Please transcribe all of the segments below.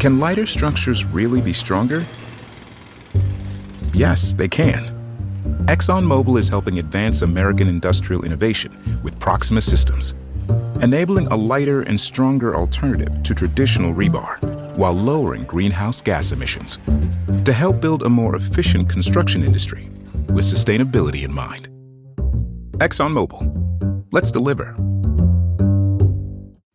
Can lighter structures really be stronger? Yes, they can. ExxonMobil is helping advance American industrial innovation with Proxima Systems, enabling a lighter and stronger alternative to traditional rebar while lowering greenhouse gas emissions to help build a more efficient construction industry with sustainability in mind. ExxonMobil. Let's deliver.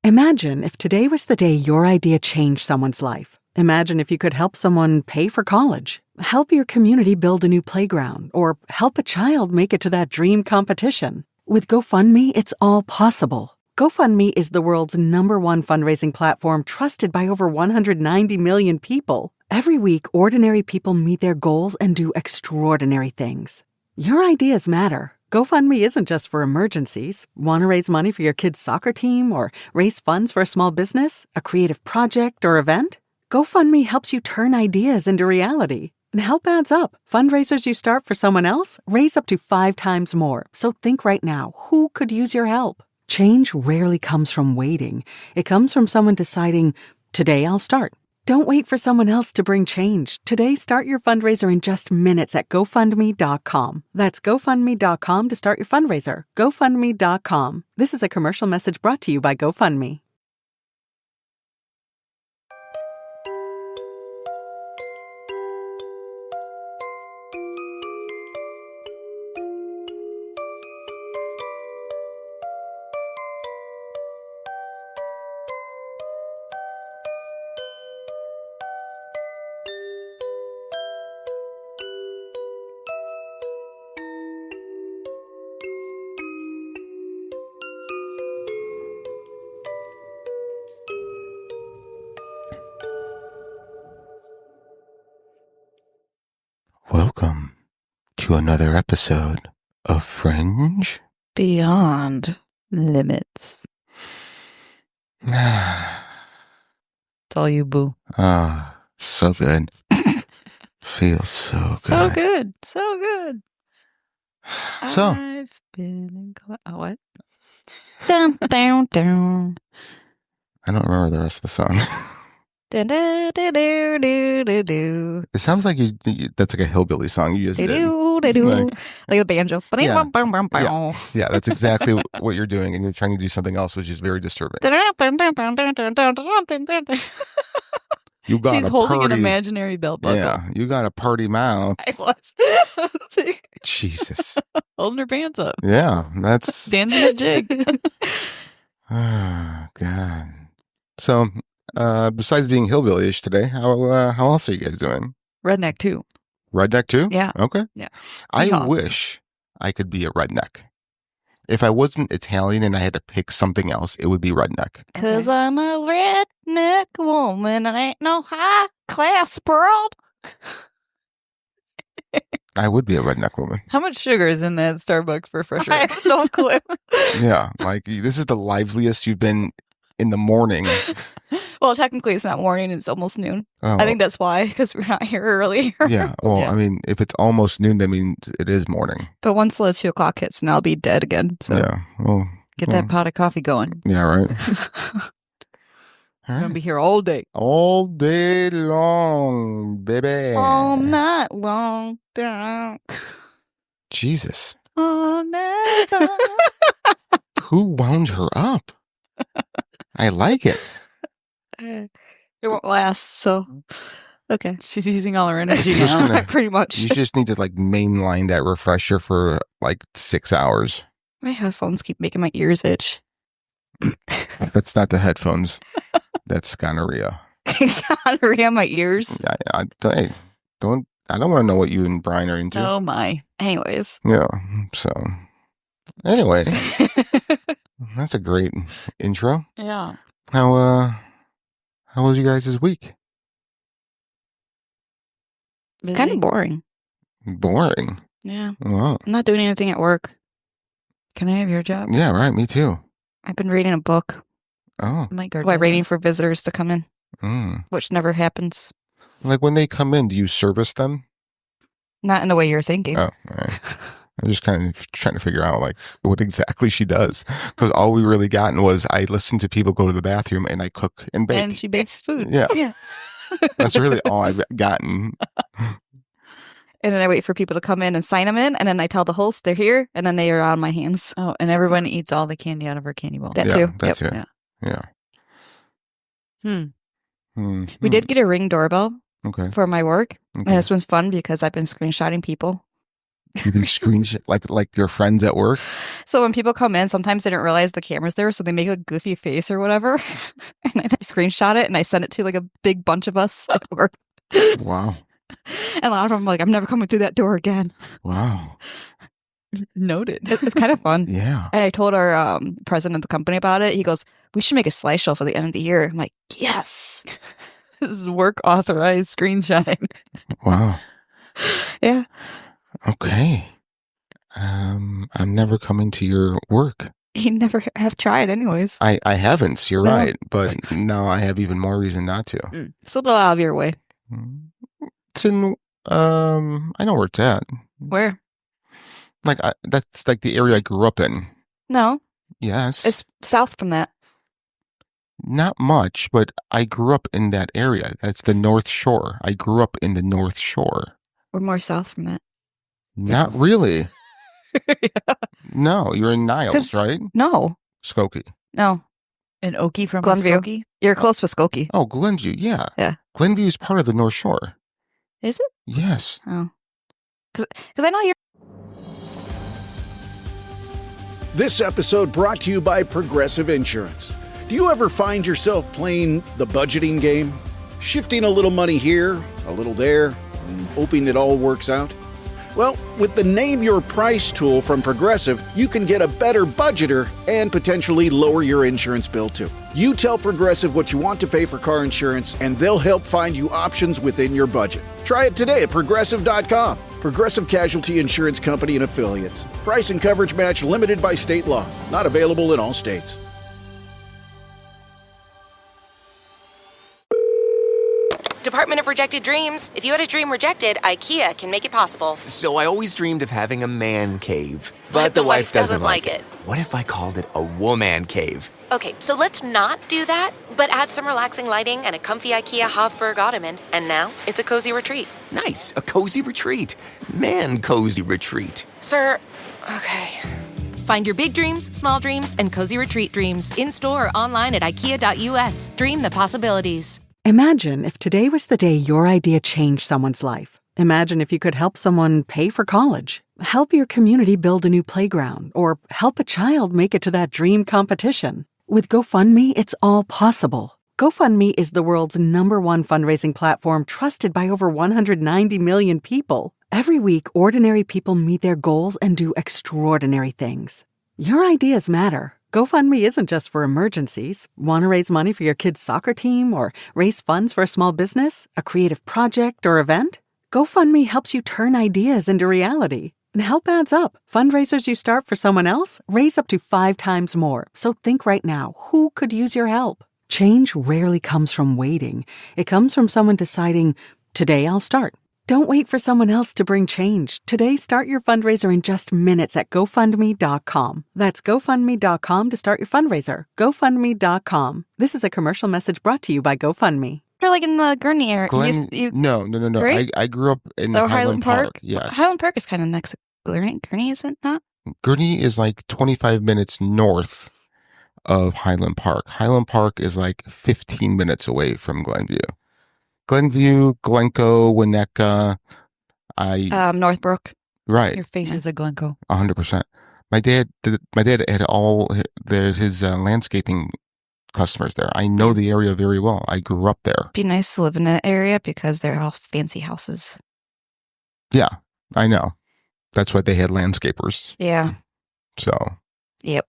Imagine if today was the day your idea changed someone's life. Imagine if you could help someone pay for college, help your community build a new playground, or help a child make it to that dream competition. With GoFundMe, it's all possible. GoFundMe is the world's #1 fundraising platform trusted by over 190 million people. Every week, ordinary people meet their goals and do extraordinary things. Your ideas matter. GoFundMe isn't just for emergencies. Want to raise money for your kid's soccer team or raise funds for a small business, a creative project, or event? GoFundMe helps you turn ideas into reality. And help adds up. Fundraisers you start for someone else raise up to 5 times more. So think right now, who could use your help? Change rarely comes from waiting. It comes from someone deciding, today I'll start. Don't wait for someone else to bring change. Today, start your fundraiser in just minutes at GoFundMe.com. That's GoFundMe.com to start your fundraiser. GoFundMe.com. This is a commercial message brought to you by GoFundMe. Welcome to another episode of Fringe Beyond Limits. It's all you, boo. Ah, so good. Feels so good. So good. So good. So, I've been in what? Dun, dun, dun. I don't remember the rest of the song. Dun, dun, dun, dun, dun, dun, dun. It sounds like that's like a hillbilly song you just did. Like a banjo. Yeah. Bum, bum, bum, bum. Yeah, that's exactly what you're doing, and you're trying to do something else, which is very disturbing. You got She's a holding party, an imaginary belt buckle. Yeah, you got a party mouth. I was. Jesus. Holding her pants up. Yeah, that's... Dancing a jig. Oh, God. So, besides being hillbilly-ish today, how else are you guys doing? Redneck too. Redneck too? Yeah. Okay. Yeah. I Yeehaw. wish I could be a redneck. If I wasn't Italian and I had to pick something else, it would be redneck. Cause I'm a redneck woman and ain't no high class world. I would be a redneck woman. How much sugar is in that Starbucks refresher? I have no clue. Yeah. Like, this is the liveliest you've been in the morning. Well, technically it's not morning, it's almost noon. Oh, I think that's why, because we're not here earlier. yeah. Well, Yeah. I mean, if it's almost noon, that means it is morning. But once the 2 o'clock hits, and I'll be dead again. So Yeah. Well, Get that pot of coffee going. yeah, right. All I'm going to right. be here all day. All day long, baby. all night long. All Jesus. night long. Who wound her up? I like it. It won't last, so okay. She's using all her energy Just now. gonna- Pretty much. You just need to like mainline that refresher for like 6 hours. My headphones keep making my ears itch. That's not the headphones. That's gonorrhea. Gonorrhea in my ears. I don't want to know what you and Brian are into. Oh my. Anyways. Yeah. So anyway, that's a great intro. Yeah. How was you guys this week? It's kind of boring. Boring. Yeah. Wow. I'm not doing anything at work. Can I have your job? Yeah, right. Me too. I've been reading a book Oh. Like while waiting for visitors to come in, Mm. which never happens. Like when they come in, do you service them? Not in the way you're thinking. Oh, all right. I'm just kind of trying to figure out like what exactly she does, because all we really gotten was I listen to people go to the bathroom and I cook and bake. And she bakes food. Yeah. Yeah. That's really all I've gotten. And then I wait for people to come in and sign them in, and then I tell the host they're here, and then they are on my hands. Oh, and everyone eats all the candy out of her candy bowl. That yeah, too. That's Yep. it. Yeah. Yeah. We did get a Ring doorbell Okay. for my work, Okay. and it's been fun because I've been screenshotting people. You can screenshot like your friends at work. So when people come in, sometimes they don't realize the camera's there, so they make a goofy face or whatever, and I screenshot it and I send it to like a big bunch of us at work. Wow. And a lot of them are like, I'm never coming through that door again. Wow. Noted. It's kind of fun. Yeah. And I told our president of the company about it. He goes, we should make a slideshow for the end of the year. I'm like, yes. This is work authorized screenshotting. Wow. Yeah. Okay. I'm never coming to your work. You never have tried anyways. I haven't. You're No. right. But now I have even more reason not to. It's a little out of your way. It's in. I know where it's at. Where? Like that's like the area I grew up in. No, Yes. it's south from that. Not much, but I grew up in that area. That's the North Shore. I grew up in the North Shore. We're more south from that. Not really. No, you're in Niles, 'Cause- right? No, Skokie. no. An Okie from Glenview. Muskogee? You're close with Skokie. Oh, Glenview. Yeah. Yeah. Glenview is part of the North Shore. Is it? Yes. Oh. Because I know you're. This episode brought to you by Progressive Insurance. Do you ever find yourself playing the budgeting game? Shifting a little money here, a little there, and hoping it all works out? Well, with the Name Your Price tool from Progressive, you can get a better budgeter and potentially lower your insurance bill too. You tell Progressive what you want to pay for car insurance, and they'll help find you options within your budget. Try it today at Progressive.com. Progressive Casualty Insurance Company and Affiliates. Price and coverage match limited by state law. Not available in all states. Department of Rejected Dreams. If you had a dream rejected, IKEA can make it possible. So I always dreamed of having a man cave. But the wife doesn't like it. What if I called it a woman cave? Okay, so let's not do that, but add some relaxing lighting and a comfy IKEA Hofburg ottoman, and now it's a cozy retreat. Nice, a cozy retreat. Man cozy retreat. Sir, okay. Find your big dreams, small dreams, and cozy retreat dreams in-store or online at IKEA.us. Dream the possibilities. Imagine if today was the day your idea changed someone's life. Imagine if you could help someone pay for college, help your community build a new playground, or help a child make it to that dream competition. With GoFundMe, it's all possible. GoFundMe is the world's #1 fundraising platform trusted by over 190 million people. Every week, ordinary people meet their goals and do extraordinary things. Your ideas matter. GoFundMe isn't just for emergencies. Want to raise money for your kid's soccer team or raise funds for a small business, a creative project, or event? GoFundMe helps you turn ideas into reality. And help adds up. Fundraisers you start for someone else raise up to 5 times more. So think right now, who could use your help? Change rarely comes from waiting. It comes from someone deciding, today I'll start. Don't wait for someone else to bring change. Today, start your fundraiser in just minutes at GoFundMe.com. That's GoFundMe.com to start your fundraiser. GoFundMe.com. This is a commercial message brought to you by GoFundMe. You're like in the Gurney area. No. Right? I grew up in Oh, Highland Park. Yes. Highland Park is kind of next to Gurney, is it not? Gurney is like 25 minutes north of Highland Park. Highland Park is like 15 minutes away from Glenview. Glenview, Glencoe, Winnetka. Northbrook. Right. Your face is a Glencoe. 100%. My dad had all his landscaping customers there. I know the area very well. I grew up there. Be nice to live in that area because they're all fancy houses. Yeah, I know. That's why they had landscapers. Yeah. So. Yep.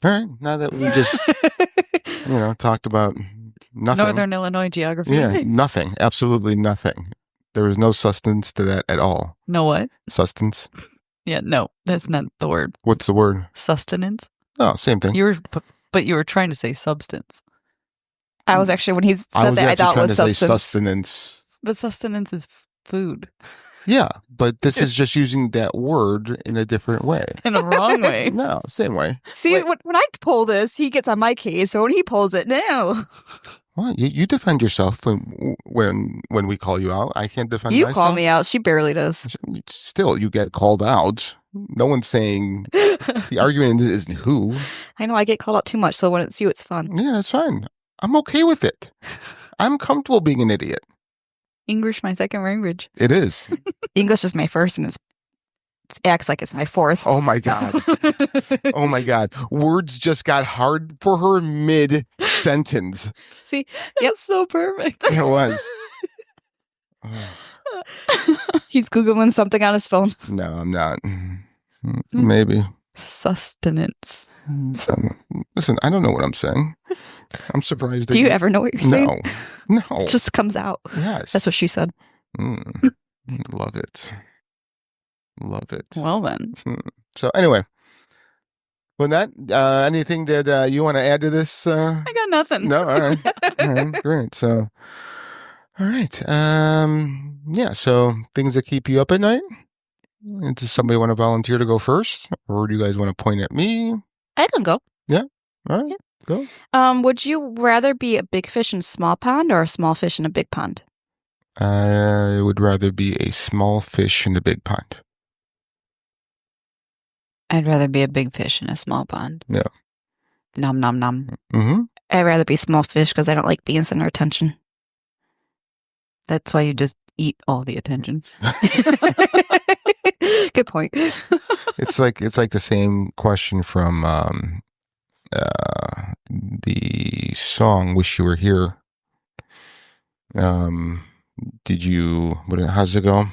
All right. Now that we just, talked about nothing. Northern Illinois geography. Yeah, nothing. Absolutely nothing. There was no sustenance to that at all. No what? Sustenance. Yeah, no, that's not the word. What's the word? Sustenance. Oh, same thing. But you were trying to say substance. I was actually, when he said that, I thought it was trying to substance. say sustenance. But sustenance is food. Yeah, but this is just using that word in a different way. In a wrong way. No, same way. See, when I pull this, he gets on my case. So when he pulls it, no. What? You defend yourself when we call you out. I can't defend You myself. call me out. She barely does. Still, you get called out. No one's saying the argument isn't who. I know I get called out too much, so when it's you, it's fun. Yeah, that's fine. I'm okay with it. I'm comfortable being an idiot. English, my second language. It is. English is my first, and it acts like it's my fourth. Oh my God. Oh my God. Words just got hard for her mid-sentence. See, it's so perfect. It was. He's Googling something on his phone. No, I'm not. Maybe. Sustenance. Listen, I don't know what I'm saying. I'm surprised. Do you ever know what you're saying? No. It just comes out. Yes. That's what she said. Love it. Love it. Well then. So anyway, with that, anything that you want to add to this? I got nothing. No, all right. All right, great. So, all right. Yeah, so things that keep you up at night? Does somebody want to volunteer to go first? Or do you guys want to point at me? I can go. Yeah? All right, go. Would you rather be a big fish in a small pond or a small fish in a big pond? I would rather be a small fish in a big pond. I'd rather be a big fish in a small pond. Yeah. Nom nom nom. Mm-hmm. I'd rather be small fish because I don't like being center attention. That's why you just eat all the attention. Good point. It's like the same question from the song "Wish You Were Here." How's it go?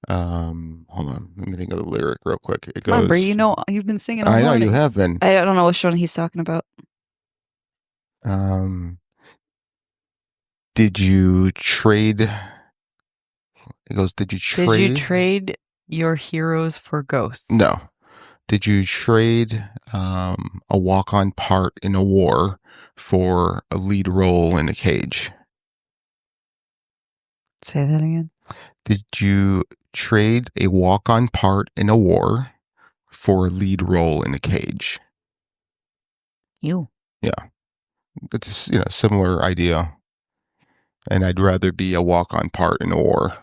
Hold on, let me think of the lyric real quick. It goes. Remember, you know, you've been singing all I know morning. you have been. I don't know which one he's talking about. Did you trade? It goes. Did you trade? Did you trade your heroes for ghosts? No. Did you trade a walk-on part in a war for a lead role in a cage? Say that again. Did you trade a walk-on part in a war for a lead role in a cage? You. Yeah. It's, similar idea. And I'd rather be a walk-on part in a war.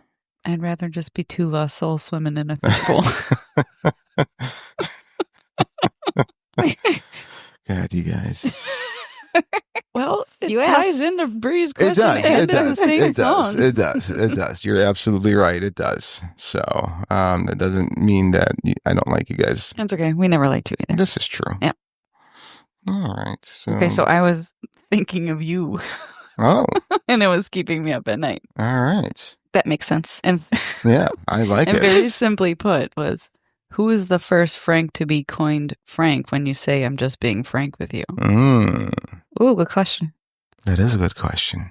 I'd rather just be two lost souls swimming in a fishbowl. God, you guys. Well, it You ties asked. into Bree's It question does. and It does. the same It does. song. It does. It does. You're absolutely right. It does. So that doesn't mean that I don't like you guys. That's okay. We never liked you either. This is true. Yeah. All right. So. Okay, so I was thinking of you, Oh, and it was keeping me up at night. all right. That makes sense. And Yeah, I like and it. very simply put was, who is the first Frank to be coined Frank when you say I'm just being frank with you? Ooh, good question. That is a good question.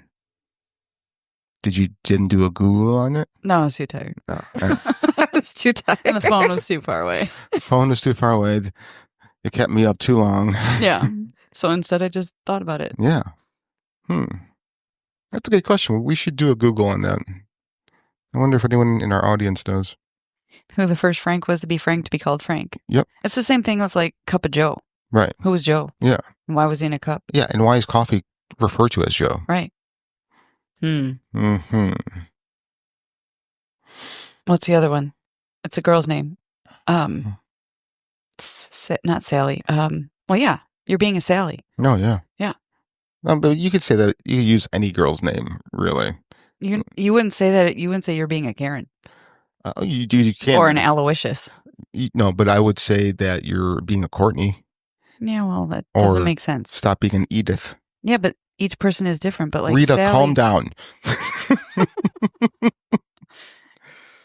Didn't do a Google on it? No, I was too tired. No. It's too tired. And the phone was too far away. Phone was too far away. It kept me up too long. Yeah. So instead I just thought about it. Yeah. That's a good question. We should do a Google on that. I wonder if anyone in our audience does. Who the first Frank was to be called Frank. Yep. It's the same thing as like Cup of Joe. Right. Who was Joe? Yeah. And why was he in a cup? Yeah. And why is coffee referred to as Joe? Right. Mm-hmm. What's the other one? It's a girl's name. Not Sally. Well, yeah. You're being a Sally. No, yeah. Yeah. But you could say that you could use any girl's name, really. You wouldn't say that. You wouldn't say you're being a Karen You can't. or an Aloysius. No, but I would say that you're being a Courtney. Yeah, well, that Or doesn't make sense. Stop being an Edith. Yeah, but each person is different. But like Rita, Sally, calm down.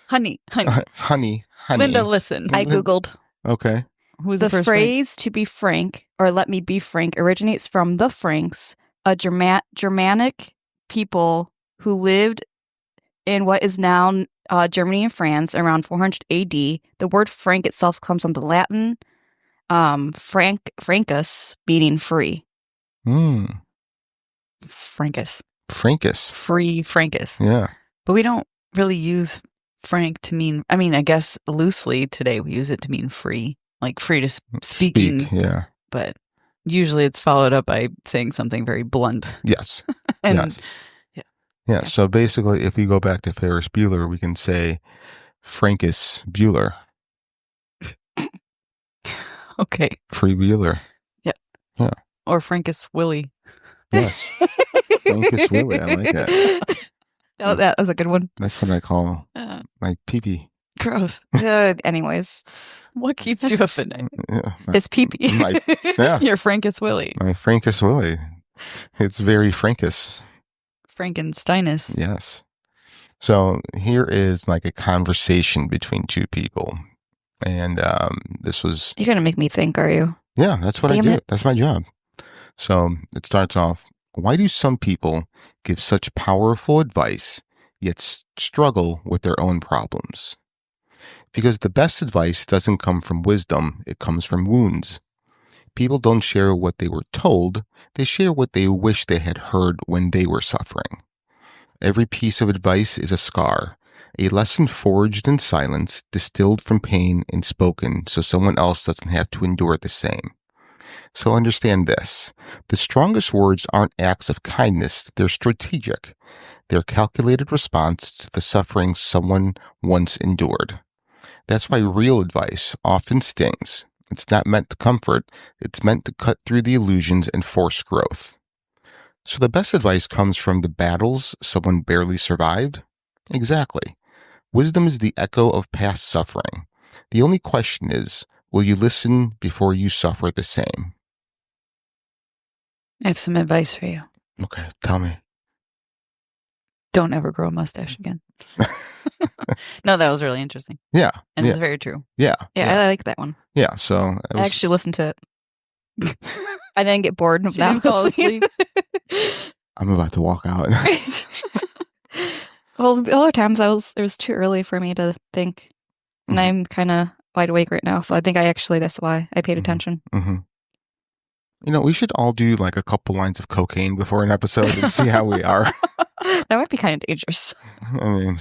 honey, honey. Linda, listen. I Googled. Okay. Who's The first phrase to be frank or let me be frank originates from the Franks, a Germanic people who lived in what is now Germany and France around 400 AD. The word frank itself comes from the Latin francus, meaning free. Francus. Francus. Free Francus. Yeah. But we don't really use frank to mean, I mean, I guess loosely today we use it to mean free, like free to speaking. Speak, yeah. But Usually it's followed up by saying something very blunt. Yes. And Yes. Yeah. So basically, if we go back to Ferris Bueller, we can say Frankus Bueller. okay. Free Bueller. Yeah. Yeah. Or Frankus Willie. Yes. Frankus Willie. I like that. Oh, that was a good one. That's what I call my pee-pee. Gross. Anyways, What keeps you up at night? Yeah. it's pee-pee. Yeah. You're Frankus Willie. My Frankus Willie. It's very Frankus. Frankensteinus. Yes. So here is like a conversation between two people. And this was... You're going to make me think, are you? Yeah, that's what I Damn do. it. That's my job. So it starts off, why do some people give such powerful advice, yet struggle with their own problems? Because the best advice doesn't come from wisdom, it comes from wounds. People don't share what they were told, they share what they wish they had heard when they were suffering. Every piece of advice is a scar, a lesson forged in silence, distilled from pain and spoken so someone else doesn't have to endure the same. So understand this. The strongest words aren't acts of kindness, they're strategic. They're calculated response to the suffering someone once endured. That's why real advice often stings. It's not meant to comfort, it's meant to cut through the illusions and force growth. So the best advice comes from the battles someone barely survived? Exactly. Wisdom is the echo of past suffering. The only question is, will you listen before you suffer the same? I have some advice for you. Okay, tell me. Don't ever grow a mustache again. No, that was really interesting. Yeah. And yeah, it's very true. yeah. Yeah, I like that one. Yeah, so... it I was- actually listened to it. I didn't get bored of She didn't fall asleep. I'm about to walk out. Well, the other times it was too early for me to think. And Mhm. I'm kind of wide awake right now. So I think that's why I paid Mhm. attention. hmm You know, we should all do like a couple lines of cocaine before an episode and see how we are. That might be kind of dangerous. I mean,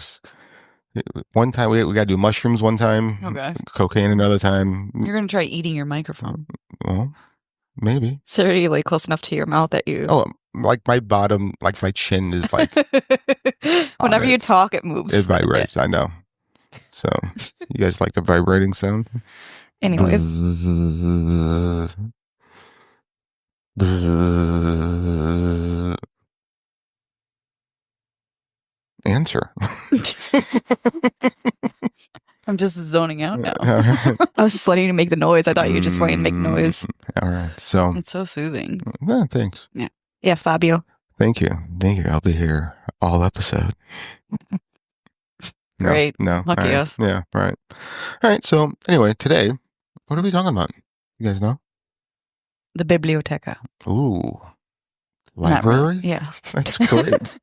one time we got to do mushrooms one time, Okay. cocaine another time. You're going to try eating your microphone. Well, maybe. It's already like close enough to your mouth that you. Oh, like my bottom, like my chin is like, Whenever you it. talk, it moves. it vibrates. I know. So, you guys like the vibrating sound? Anyway, Answer. I'm just zoning out now. I was just letting you make the noise. I thought you just wanted to make noise. All right. So, It's so soothing. thanks. Yeah, Fabio. Thank you. Thank you. I'll be here all episode. No, Great. No. Lucky all right. us. Yeah. Right. All right. So anyway, today, what are we talking about? You guys know? The biblioteca. Ooh. Not really. Library? Yeah. That's great.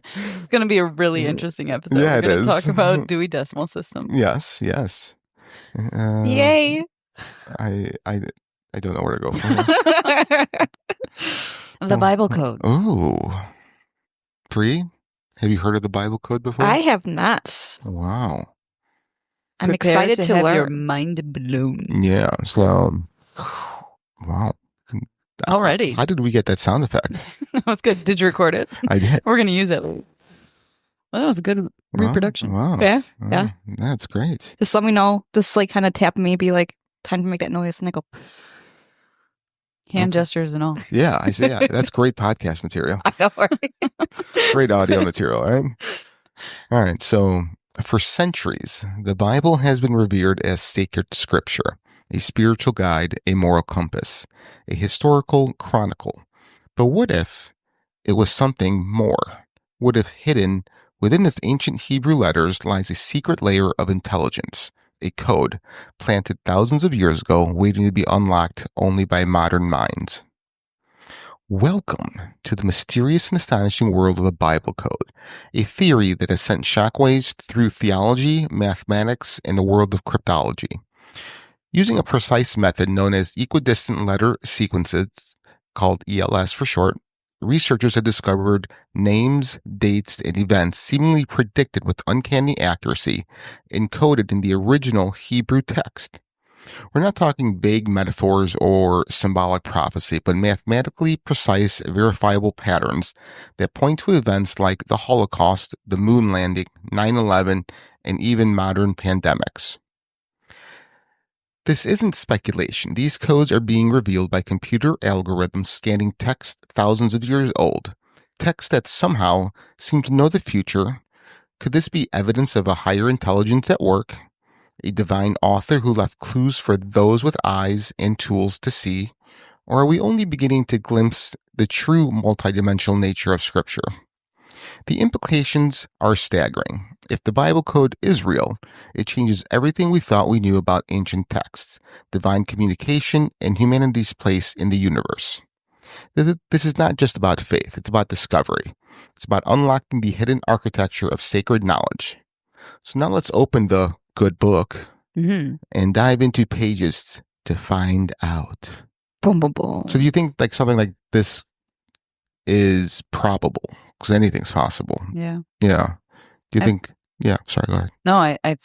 It's going to be a really interesting episode. Yeah, We're it going to is. talk about Dewey Decimal System. Yes. Yes. Yay. I don't know where to go from here. The Bible Code. Ooh. Bree, have you heard of the Bible Code before? I have not. Wow. I'm Prepare excited to have your learn. mind blown. Yeah. So, wow. Already. How did we get that sound effect? That was good. Did you record it? I did. We're going to use it. Well, that was a good reproduction. Wow. Yeah, Wow. yeah. That's great. Just let me know. Just like kind of tap me, be like, time to make that noise. And I go, Hand gestures and all. Yeah, I see. Yeah, that's great podcast material. I know, right? Great audio material, right? All right. So, for centuries, the Bible has been revered as sacred scripture, a spiritual guide, a moral compass, a historical chronicle. But what if it was something more? What if hidden within its ancient Hebrew letters lies a secret layer of intelligence, a code planted thousands of years ago, waiting to be unlocked only by modern minds? Welcome to the mysterious and astonishing world of the Bible Code, a theory that has sent shockwaves through theology, mathematics, and the world of cryptology. Using a precise method known as equidistant letter sequences, called ELS for short, researchers have discovered names, dates, and events seemingly predicted with uncanny accuracy, encoded in the original Hebrew text. We're not talking vague metaphors or symbolic prophecy, but mathematically precise, verifiable patterns that point to events like the Holocaust, the moon landing, 9/11, and even modern pandemics. This isn't speculation. These codes are being revealed by computer algorithms scanning text thousands of years old, text that somehow seem to know the future. Could this be evidence of a higher intelligence at work? A divine author who left clues for those with eyes and tools to see? Or are we only beginning to glimpse the true multidimensional nature of Scripture? The implications are staggering. If the Bible code is real, it changes everything we thought we knew about ancient texts, divine communication, and humanity's place in the universe. This is not just about faith, it's about discovery. It's about unlocking the hidden architecture of sacred knowledge. So now let's open the good book and dive into pages to find out. Boom, boom, boom. So do you think like something like this is probable? Because anything's possible. Yeah. Yeah. Do you think? Yeah. Sorry, go ahead. No, I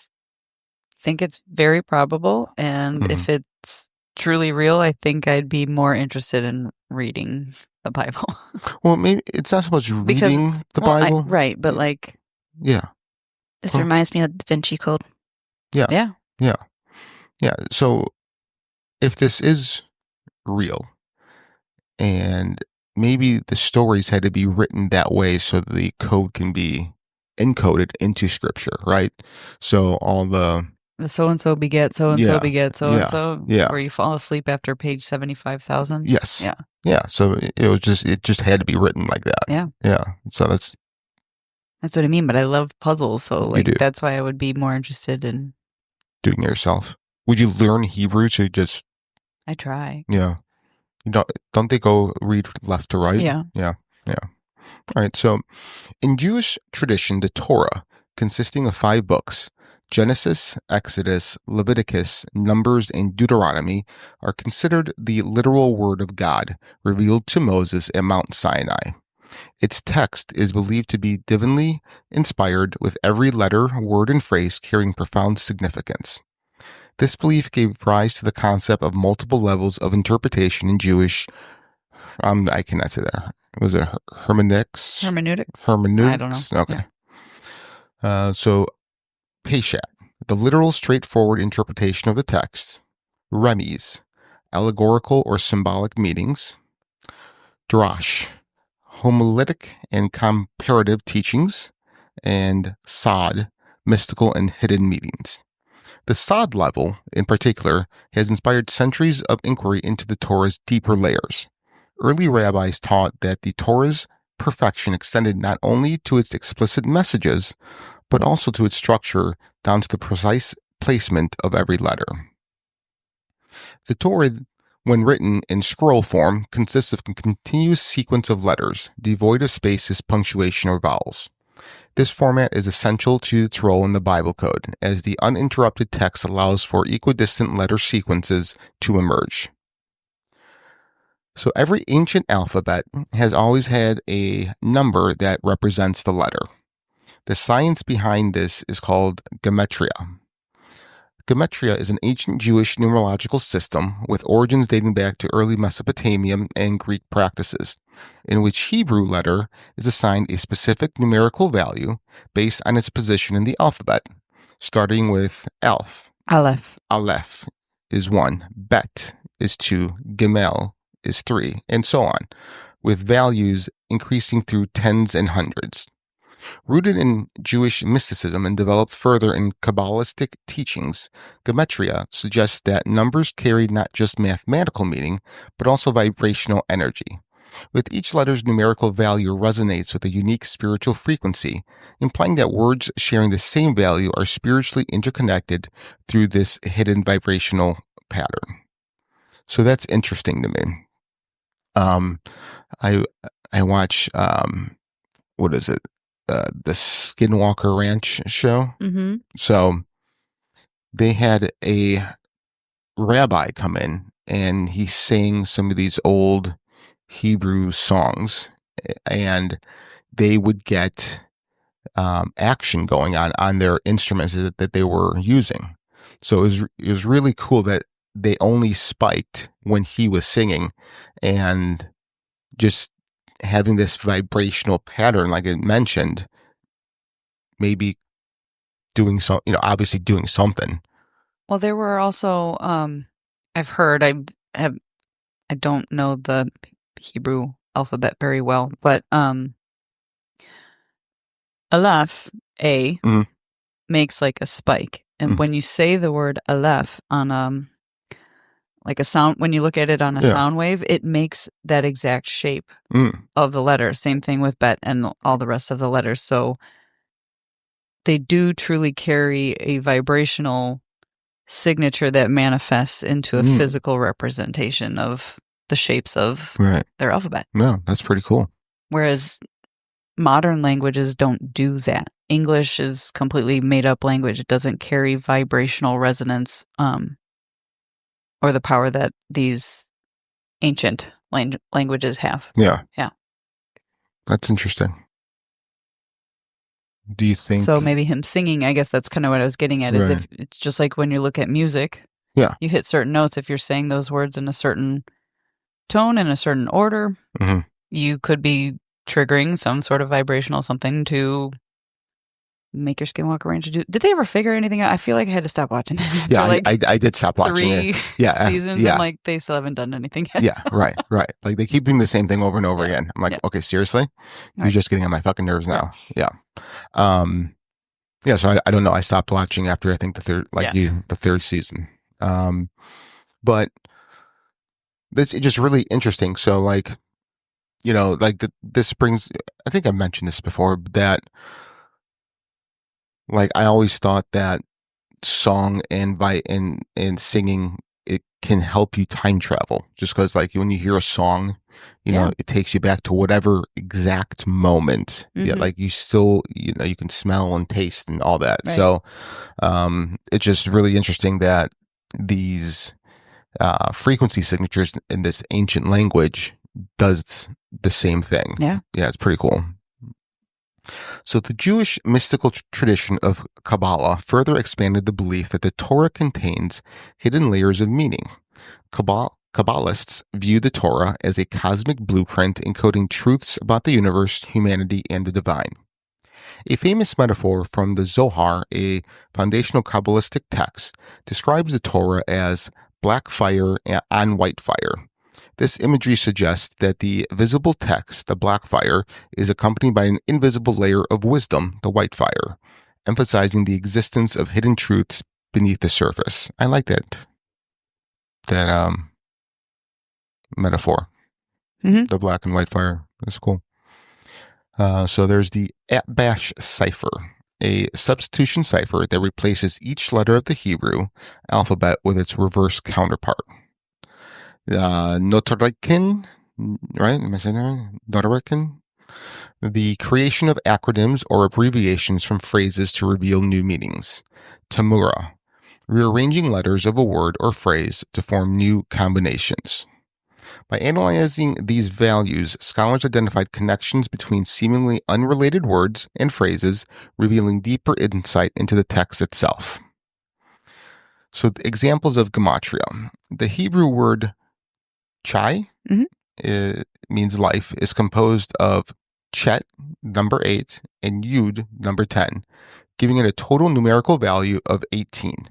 think it's very probable. And if it's truly real, I think I'd be more interested in reading the Bible. Well, maybe it's not so much reading the Bible. Right, but like... Yeah. This reminds me of Da Vinci Code. Yeah. Yeah. Yeah. Yeah. So if this is real and maybe the stories had to be written that way so that the code can be encoded into Scripture, right? So all the so-and-so beget, so-and-so beget, so-and-so, yeah. where you fall asleep after page 75,000. Yes. Yeah. Yeah. So it just had to be written like that. Yeah. Yeah. So that's what I mean, but I love puzzles, so like do. that's why I would be more interested in doing it yourself. Would you learn Hebrew to just... I try. Yeah. You don't they go read left to right? Yeah. Yeah. Yeah. All right. So in Jewish tradition, the Torah, consisting of 5 books, Genesis, Exodus, Leviticus, Numbers, and Deuteronomy, are considered the literal word of God revealed to Moses at Mount Sinai. Its text is believed to be divinely inspired, with every letter, word, and phrase carrying profound significance. This belief gave rise to the concept of multiple levels of interpretation in Jewish, I cannot say that. Was it hermeneutics? Hermeneutics? Hermeneutics? I don't know. Okay. So, Peshat, the literal, straightforward interpretation of the text. Remes, allegorical or symbolic meanings. Drash, homiletic and comparative teachings. And Sod, mystical and hidden meanings. The Sod level, in particular, has inspired centuries of inquiry into the Torah's deeper layers. Early rabbis taught that the Torah's perfection extended not only to its explicit messages, but also to its structure down to the precise placement of every letter. The Torah, when written in scroll form, consists of a continuous sequence of letters, devoid of spaces, punctuation, or vowels. This format is essential to its role in the Bible code, as the uninterrupted text allows for equidistant letter sequences to emerge. So every ancient alphabet has always had a number that represents the letter. The science behind this is called gematria. Gematria is an ancient Jewish numerological system with origins dating back to early Mesopotamian and Greek practices, in which Hebrew letter is assigned a specific numerical value based on its position in the alphabet, starting with Aleph. Aleph is 1, Bet is 2, Gimel is 3, and so on, with values increasing through tens and hundreds. Rooted in Jewish mysticism and developed further in Kabbalistic teachings, gematria suggests that numbers carry not just mathematical meaning, but also vibrational energy. With each letter's numerical value resonates with a unique spiritual frequency, implying that words sharing the same value are spiritually interconnected through this hidden vibrational pattern. So that's interesting to me. I watch, what is it? The Skinwalker Ranch show. Mm-hmm. So they had a rabbi come in and he sang some of these old Hebrew songs, and they would get action going on their instruments that they were using. So it was really cool that they only spiked when he was singing, and just having this vibrational pattern, like it mentioned, maybe doing some, obviously doing something. Well, there were also, I've heard, I don't know the Hebrew alphabet very well, but Aleph, A, makes like a spike. And when you say the word Aleph on like a sound, when you look at it on a sound wave, it makes that exact shape of the letter. Same thing with Bet and all the rest of the letters. So they do truly carry a vibrational signature that manifests into a physical representation of the shapes of their alphabet. Yeah, that's pretty cool. Whereas modern languages don't do that. English is completely made up language. It doesn't carry vibrational resonance or the power that these ancient languages have. Yeah. Yeah. That's interesting. Do you think... So maybe him singing, I guess that's kind of what I was getting at, is if it's just like when you look at music, you hit certain notes. If you're saying those words in a certain tone, in a certain order, you could be triggering some sort of vibrational something to make your skinwalker range do. Did they ever figure anything out? I feel like I had to stop watching that. Yeah, I did stop watching 3 it. seasons, and like they still haven't done anything yet. Yeah, right. Like they keep doing the same thing over and over again. I'm like, okay, seriously? You're just getting on my fucking nerves now. Yeah. So I don't know. I stopped watching after I think the third season. But it's just really interesting. So like, this brings, I think I mentioned this before, that like I always thought that song and singing, it can help you time travel, just because like when you hear a song, it takes you back to whatever exact moment. Yeah, like you still, you can smell and taste and all that. Right. So it's just really interesting that these frequency signatures in this ancient language does the same thing. Yeah, it's pretty cool. So the Jewish mystical tradition of Kabbalah further expanded the belief that the Torah contains hidden layers of meaning. Kabbalists view the Torah as a cosmic blueprint encoding truths about the universe, humanity, and the divine. A famous metaphor from the Zohar, a foundational Kabbalistic text, describes the Torah as black fire on white fire. This imagery suggests that the visible text, the black fire, is accompanied by an invisible layer of wisdom, the white fire, emphasizing the existence of hidden truths beneath the surface. I like that metaphor. The black and white fire. That's cool. So there's the Atbash cipher, a substitution cipher that replaces each letter of the Hebrew alphabet with its reverse counterpart. Notorikin, right? Am I saying that right? Notorikin? The creation of acronyms or abbreviations from phrases to reveal new meanings. Tamura, rearranging letters of a word or phrase to form new combinations. By analyzing these values, scholars identified connections between seemingly unrelated words and phrases, revealing deeper insight into the text itself. So, examples of gematria. The Hebrew word chai, it means life, is composed of chet, number 8, and yud, number 10, giving it a total numerical value of 18.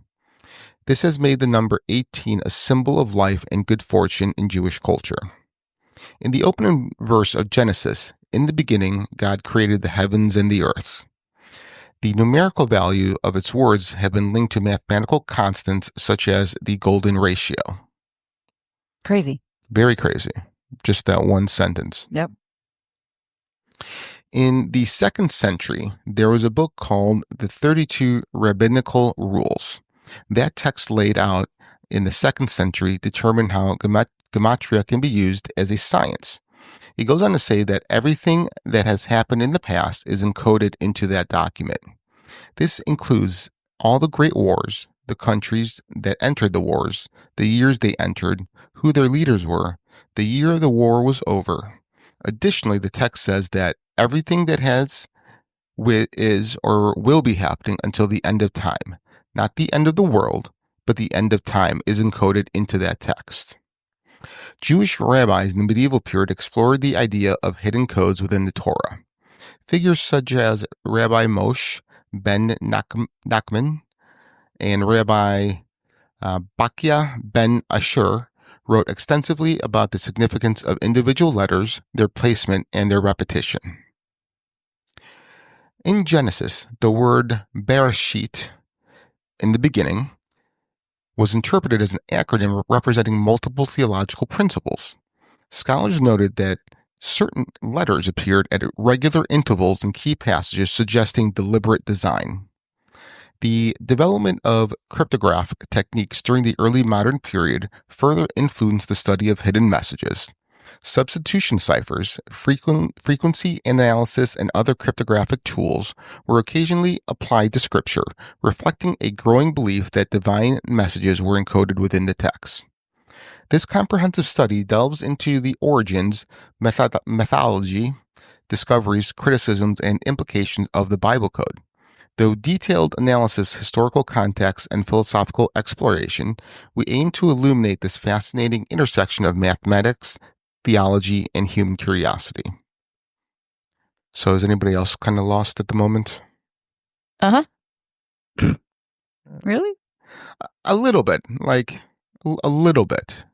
This has made the number 18 a symbol of life and good fortune in Jewish culture. In the opening verse of Genesis, in the beginning, God created the heavens and the earth. The numerical value of its words have been linked to mathematical constants such as the golden ratio. Crazy. Very crazy. Just that one sentence. Yep. In the 2nd century, there was a book called The 32 Rabbinical Rules. That text laid out in the 2nd century determined how gematria can be used as a science. It goes on to say that everything that has happened in the past is encoded into that document. This includes all the great wars, the countries that entered the wars, the years they entered, who their leaders were, the year the war was over. Additionally, the text says that everything that is or will be happening until the end of time. not the end of the world, but the end of time, is encoded into that text. Jewish rabbis in the medieval period explored the idea of hidden codes within the Torah. Figures such as Rabbi Moshe ben Nachman and Rabbi Bakia ben Ashur wrote extensively about the significance of individual letters, their placement, and their repetition. In Genesis, the word Bereshit, in the beginning, was interpreted as an acronym representing multiple theological principles. Scholars noted that certain letters appeared at regular intervals in key passages, suggesting deliberate design. The development of cryptographic techniques during the early modern period further influenced the study of hidden messages. Substitution ciphers, frequency analysis, and other cryptographic tools were occasionally applied to Scripture, reflecting a growing belief that divine messages were encoded within the text. This comprehensive study delves into the origins, methodology, discoveries, criticisms, and implications of the Bible code. Though detailed analysis, historical context, and philosophical exploration, we aim to illuminate this fascinating intersection of mathematics, theology, and human curiosity. So is anybody else kind of lost at the moment? Really? A little bit, like a little bit.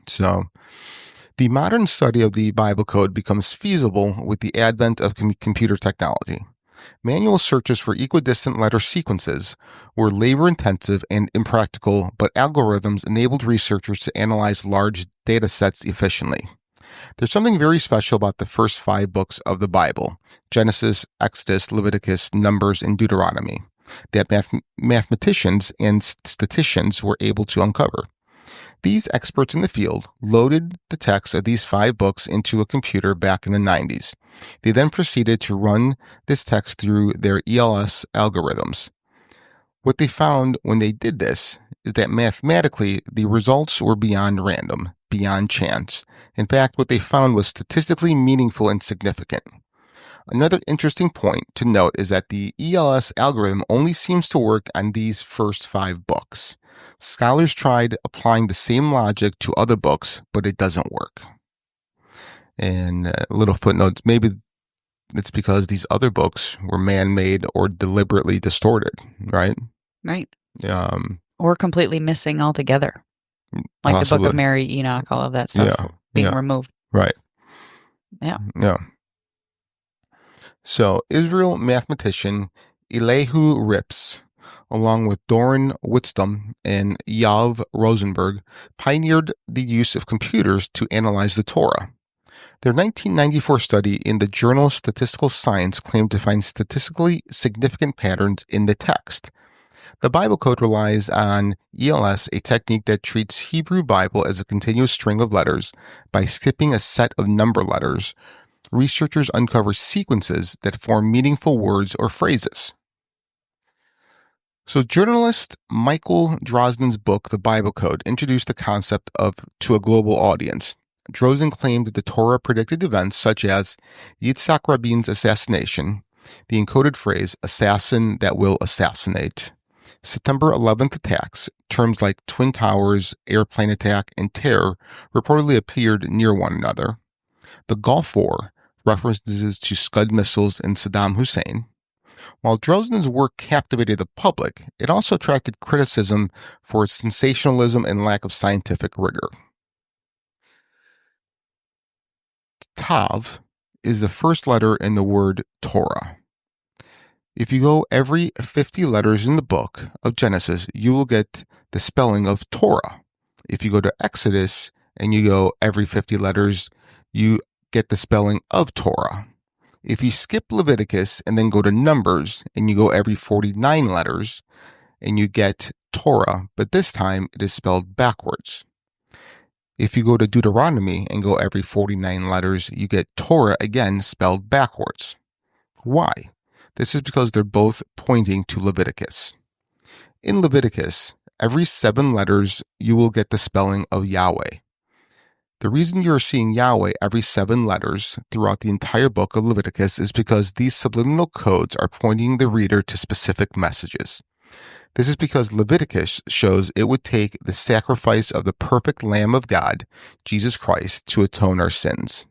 So the modern study of the Bible code becomes feasible with the advent of computer technology. Manual searches for equidistant letter sequences were labor-intensive and impractical, but algorithms enabled researchers to analyze large data sets efficiently. There's something very special about the first 5 books of the Bible, Genesis, Exodus, Leviticus, Numbers, and Deuteronomy, that mathematicians and statisticians were able to uncover. These experts in the field loaded the text of these 5 books into a computer back in the 90s. They then proceeded to run this text through their ELS algorithms. What they found when they did this is that mathematically, the results were beyond random, beyond chance. In fact, what they found was statistically meaningful and significant. Another interesting point to note is that the ELS algorithm only seems to work on these first 5 books. Scholars tried applying the same logic to other books, but it doesn't work. And little footnotes, maybe it's because these other books were man-made or deliberately distorted, right? Right. Or completely missing altogether. Like possibly. The Book of Mary, Enoch, all of that stuff being removed. Right. Yeah. Yeah. So, Israel mathematician Elihu Rips, along with Doran Whitstone and Yav Rosenberg, pioneered the use of computers to analyze the Torah. Their 1994 study in the journal Statistical Science claimed to find statistically significant patterns in the text. The Bible code relies on ELS, a technique that treats Hebrew Bible as a continuous string of letters. By skipping a set of number letters, researchers uncover sequences that form meaningful words or phrases. So journalist Michael Drosnin's book, The Bible Code, introduced the concept to a global audience. Droznin claimed that the Torah predicted events such as Yitzhak Rabin's assassination, the encoded phrase, assassin that will assassinate, September 11th attacks, terms like Twin Towers, airplane attack, and terror reportedly appeared near one another. The Gulf War, references to Scud missiles and Saddam Hussein. While Droznin's work captivated the public, it also attracted criticism for its sensationalism and lack of scientific rigor. Tav is the first letter in the word Torah. If you go every 50 letters in the book of Genesis, you will get the spelling of Torah. If you go to Exodus and you go every 50 letters, you get the spelling of Torah. If you skip Leviticus and then go to Numbers and you go every 49 letters and you get Torah, but this time it is spelled backwards. If you go to Deuteronomy and go every 49 letters, you get Torah again spelled backwards. Why? This is because they're both pointing to Leviticus. In Leviticus, every 7 letters you will get the spelling of Yahweh. The reason you're seeing Yahweh every 7 letters throughout the entire book of Leviticus is because these subliminal codes are pointing the reader to specific messages. This is because Leviticus shows it would take the sacrifice of the perfect Lamb of God, Jesus Christ, to atone our sins.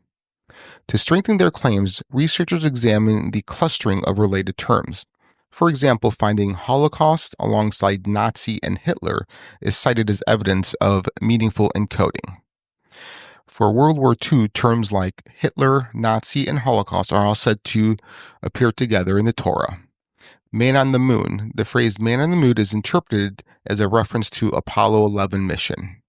To strengthen their claims, researchers examine the clustering of related terms. For example, finding Holocaust alongside Nazi and Hitler is cited as evidence of meaningful encoding. For World War II, terms like Hitler, Nazi, and Holocaust are all said to appear together in the Torah. Man on the Moon. The phrase man on the moon is interpreted as a reference to Apollo 11 mission.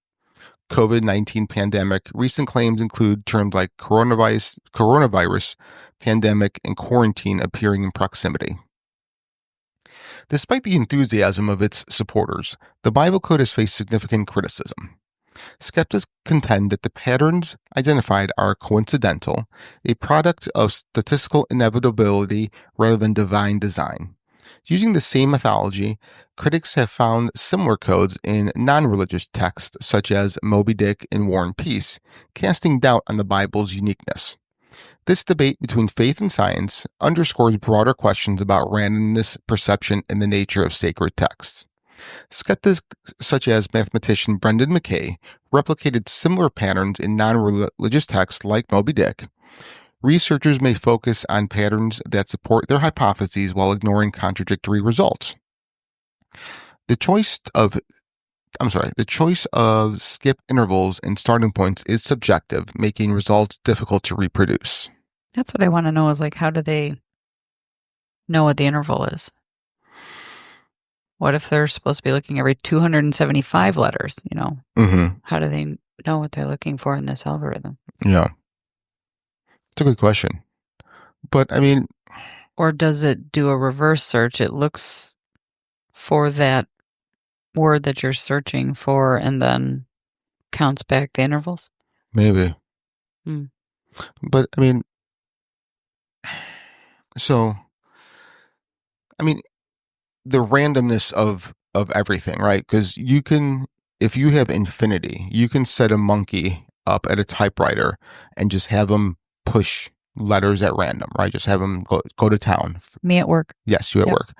COVID-19 pandemic. Recent claims include terms like coronavirus, pandemic, and quarantine appearing in proximity. Despite the enthusiasm of its supporters, the Bible Code has faced significant criticism. Skeptics contend that the patterns identified are coincidental, a product of statistical inevitability rather than divine design. Using the same methodology, critics have found similar codes in non-religious texts such as Moby Dick and War and Peace, casting doubt on the Bible's uniqueness. This debate between faith and science underscores broader questions about randomness, perception, and the nature of sacred texts. Skeptics such as mathematician Brendan McKay replicated similar patterns in non-religious texts like Moby Dick. Researchers may focus on patterns that support their hypotheses while ignoring contradictory results. The choice of skip intervals and starting points is subjective, making results difficult to reproduce. That's what I want to know is like, how do they know what the interval is? What if they're supposed to be looking every 275 letters, Mm-hmm. How do they know what they're looking for in this algorithm? Yeah. It's a good question. But, I mean... Or does it do a reverse search? It looks for that word that you're searching for and then counts back the intervals? Maybe. But, I mean... So, I mean, the randomness of everything, right? Because you can... If you have infinity, you can set a monkey up at a typewriter and just have them push letters at random, right? Just have them go to town. Me at work. Yes, you at work.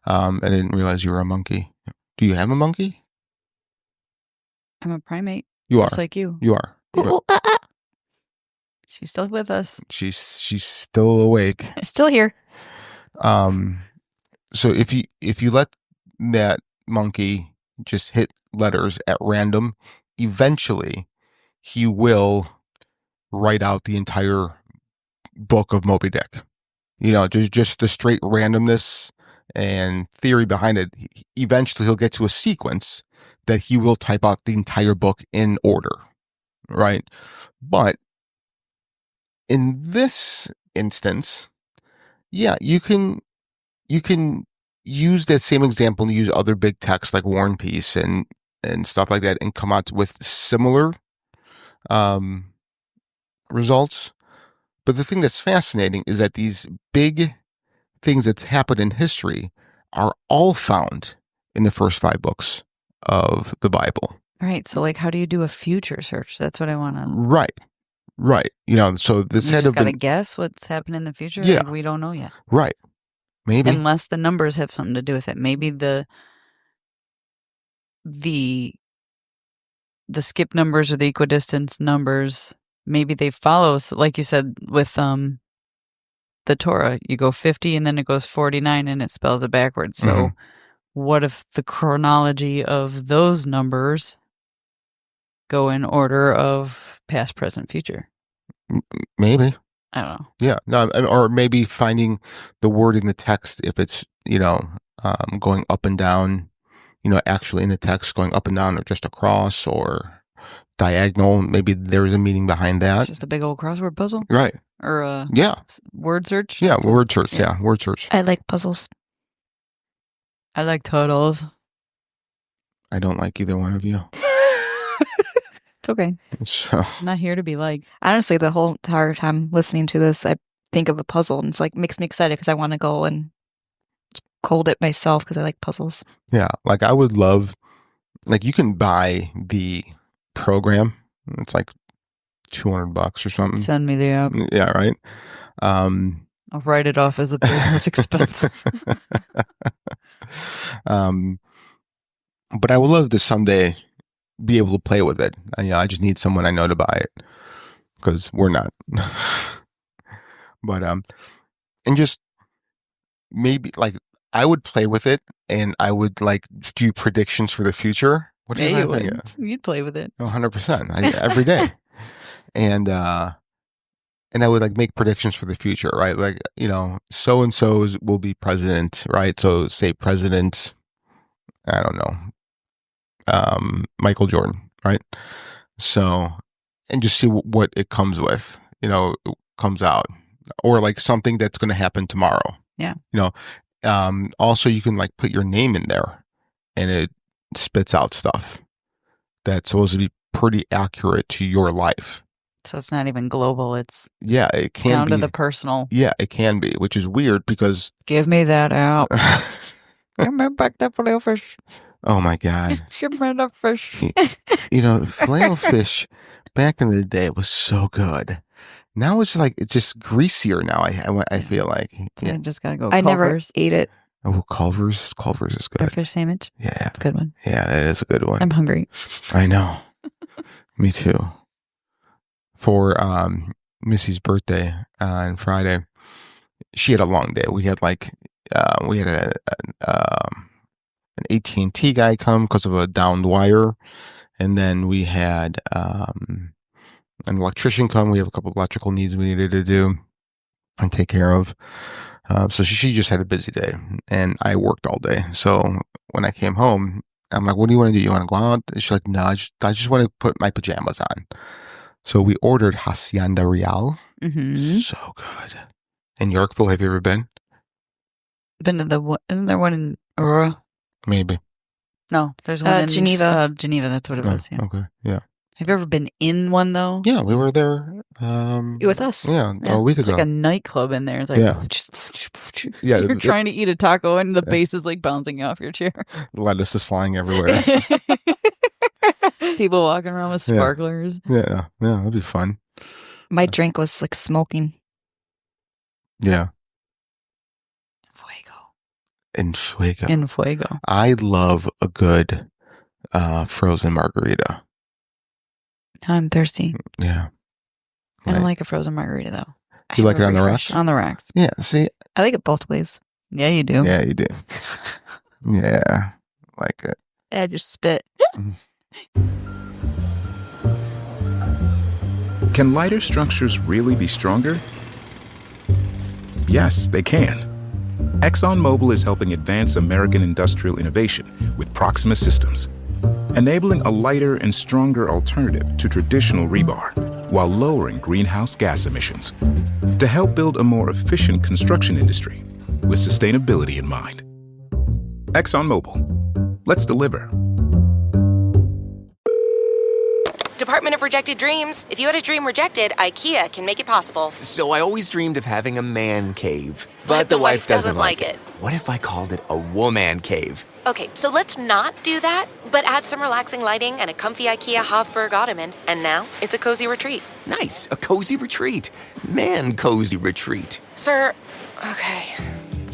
I didn't realize you were a monkey. Do you have a monkey? I'm a primate. You just are. like you. You are. She's still with us. She's still awake. Still here. So if you let that monkey just hit letters at random, eventually he will write out the entire book of Moby Dick. Just the straight randomness and theory behind it. Eventually he'll get to a sequence that he will type out the entire book in order, right? But in this instance, yeah, you can use that same example and use other big texts like War and Peace and stuff like that and come out with similar results. But the thing that's fascinating is that these big things that's happened in history are all found in the first 5 books of the Bible. Right. So, like, how do you do a future search? That's what I want to... Right. So this had to just got to guess what's happening in the future? Yeah. Like, we don't know yet. Right. Maybe. Unless the numbers have something to do with it. Maybe the skip numbers or the equidistant numbers, maybe they follow. So like you said with the Torah, you go 50 and then it goes 49 and it spells it backwards. So what if the chronology of those numbers go in order of past, present, future? Maybe. I don't know. Yeah. No, or maybe finding the word in the text if it's, going up and down, actually in the text going up and down or just across or diagonal. Maybe there's a meaning behind that. It's just a big old crossword puzzle? Right. Or a word search? Yeah, word search. Yeah, word search. I like puzzles. I like turtles. I don't like either one of you. It's okay. So. I'm not here to be like. Honestly, the whole entire time listening to this, I think of a puzzle and it's like makes me excited because I want to go and code it myself because I like puzzles. Yeah, like I would love, like you can buy the program. It's like $200 or something. Send me the app. Yeah, right. I'll write it off as a business expense. But I would love to someday be able to play with it. I just need someone I know to buy it because we're not. But and just maybe like I would play with it and I would like do predictions for the future. What are you laughing at? You'd play with it. 100%. Every day. And I would like make predictions for the future, right? Like, so and so's will be president, right? So say president, I don't know, Michael Jordan, right? So, and just see what it comes with, comes out, or like something that's going to happen tomorrow. Yeah. Also you can like put your name in there and it spits out stuff that's supposed to be pretty accurate to your life. So it's not even global. It's it can down be to the personal. Yeah, it can be, which is weird because give me that out. Give me back that filet fish. Oh my God. Give me that fish. Filet fish back in the day was so good. Now it's just greasier now. I feel like. I just gotta go. I Culver's. never ate it. Oh, Culver's is good. Their fish sandwich. Yeah, it's a good one. Yeah, that is a good one. I'm hungry. I know. Me too. For Missy's birthday on Friday, she had a long day. We had an AT&T guy come because of a downed wire, and then we had an electrician come. We have a couple of electrical needs we needed to do and take care of. So she just had a busy day, and I worked all day. So when I came home, I'm like, "What do you want to do? You want to go out?" And she's like, "No, I just want to put my pajamas on." So we ordered Hacienda Real. Mm-hmm. So good. In Yorkville, have you ever been? Been to isn't there one in Aurora? Maybe. No, there's one in Geneva. Geneva, that's what it was. Yeah. Okay. Yeah. Have you ever been in one though? Yeah, we were there. You with us? Yeah, a week it's ago. Like a nightclub in there. It's like, yeah, you're trying to eat a taco and the base is like bouncing off your chair. Lettuce is flying everywhere. People walking around with sparklers. Yeah, that'd be fun. My drink was like smoking. Yeah. Fuego. In Fuego. I love a good frozen margarita. I'm thirsty. Yeah. I don't like a frozen margarita though. You like it on the rocks? On the rocks. Yeah, see? I like it both ways. Yeah, you do. Yeah, you do. Yeah, like it. I just spit. Can lighter structures really be stronger? Yes, they can. ExxonMobil is helping advance American industrial innovation with Proxima Systems, enabling a lighter and stronger alternative to traditional rebar while lowering greenhouse gas emissions to help build a more efficient construction industry with sustainability in mind. ExxonMobil. Let's deliver. Department of Rejected Dreams. If you had a dream rejected, IKEA can make it possible. So I always dreamed of having a man cave. But the wife doesn't like it. What if I called it a woman cave? Okay, so let's not do that, but add some relaxing lighting and a comfy IKEA Hofburg ottoman, and now it's a cozy retreat. Nice, a cozy retreat. Man cozy retreat. Sir, okay.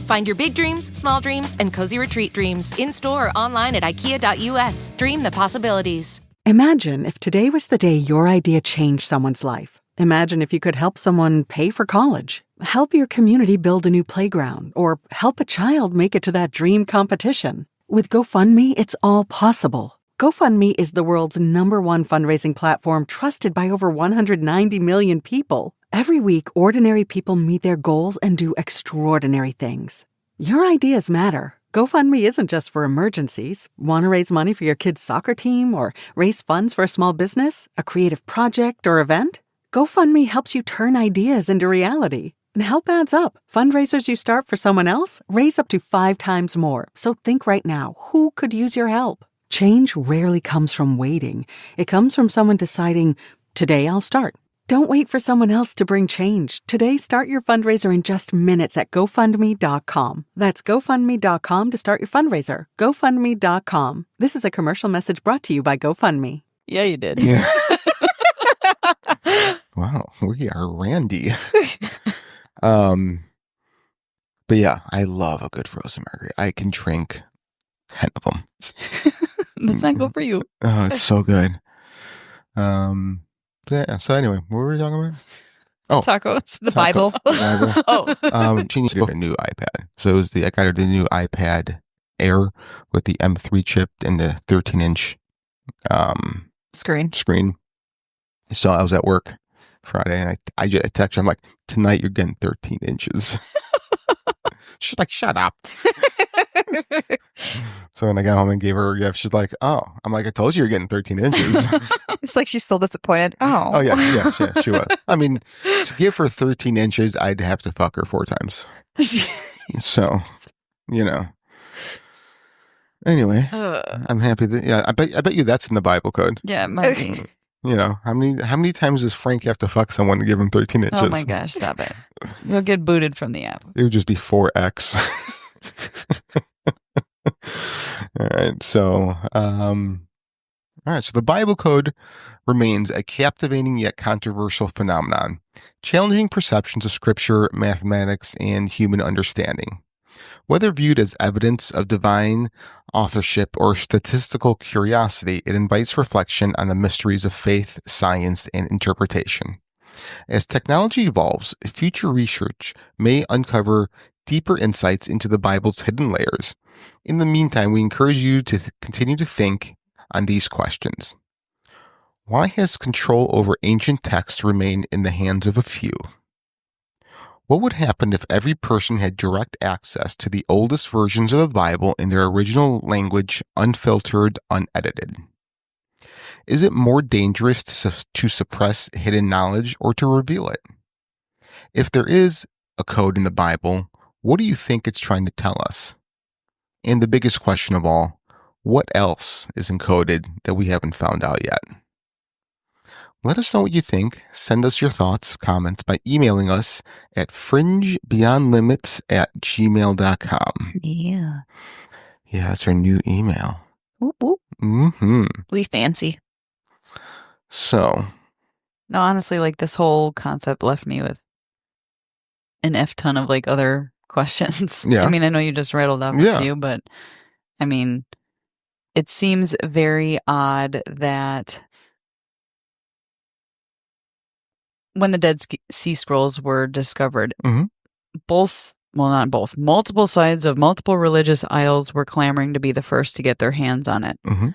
Find your big dreams, small dreams, and cozy retreat dreams in-store or online at ikea.us. Dream the possibilities. Imagine if today was the day your idea changed someone's life. Imagine if you could help someone pay for college, help your community build a new playground, or help a child make it to that dream competition. With GoFundMe, it's all possible. GoFundMe is the world's #1 fundraising platform trusted by over 190 million people. Every week, ordinary people meet their goals and do extraordinary things. Your ideas matter. GoFundMe isn't just for emergencies. Want to raise money for your kid's soccer team or raise funds for a small business, a creative project, or event? GoFundMe helps you turn ideas into reality. And help adds up. Fundraisers you start for someone else raise up to 5 times more. So think right now, who could use your help? Change rarely comes from waiting. It comes from someone deciding, today I'll start. Don't wait for someone else to bring change. Today, start your fundraiser in just minutes at GoFundMe.com. That's GoFundMe.com to start your fundraiser. GoFundMe.com. This is a commercial message brought to you by GoFundMe. Yeah, you did. Yeah. Wow, we are Randy. But yeah, I love a good frozen margarita. I can drink 10 of them. Let's not go for you. Oh, it's so good. So anyway, what were we talking about? Oh, Tacos. The Bible. Oh. she needs to get a new iPad. So I got her the new iPad Air with the M3 chip and the 13-inch Screen. So I was at work Friday, and I just texted her. I'm like, tonight you're getting 13 inches. She's like, shut up. So when I got home and gave her a gift, she's like, oh. I'm like, I told you you're getting 13 inches. It's like she's still disappointed. Oh. Oh, yeah, she was. I mean, to give her 13 inches, I'd have to fuck her 4 times. So, Anyway, I'm happy that, I bet you that's in the Bible code. Yeah, it might be. How many times does Frank have to fuck someone to give him 13 inches? Oh my gosh, stop it. You'll get booted from the app. It would just be 4x. All right. So the Bible code remains a captivating yet controversial phenomenon, challenging perceptions of scripture, mathematics, and human understanding. Whether viewed as evidence of divine authorship or statistical curiosity, it invites reflection on the mysteries of faith, science, and interpretation. As technology evolves, future research may uncover deeper insights into the Bible's hidden layers. In the meantime, we encourage you to continue to think on these questions. Why has control over ancient texts remained in the hands of a few? What would happen if every person had direct access to the oldest versions of the Bible in their original language, unfiltered, unedited? Is it more dangerous to suppress hidden knowledge or to reveal it? If there is a code in the Bible, what do you think it's trying to tell us? And the biggest question of all, what else is encoded that we haven't found out yet? Let us know what you think. Send us your thoughts, comments by emailing us at fringebeyondlimits@gmail.com. Yeah. Yeah, that's our new email. Whoop, whoop. Mm-hmm. We fancy. So. No, honestly, like this whole concept left me with an F ton of like other questions. Yeah. I mean, I know you just rattled off a few, but I mean, it seems very odd that when the Dead Sea Scrolls were discovered, multiple sides of multiple religious aisles were clamoring to be the first to get their hands on it. Mm-hmm.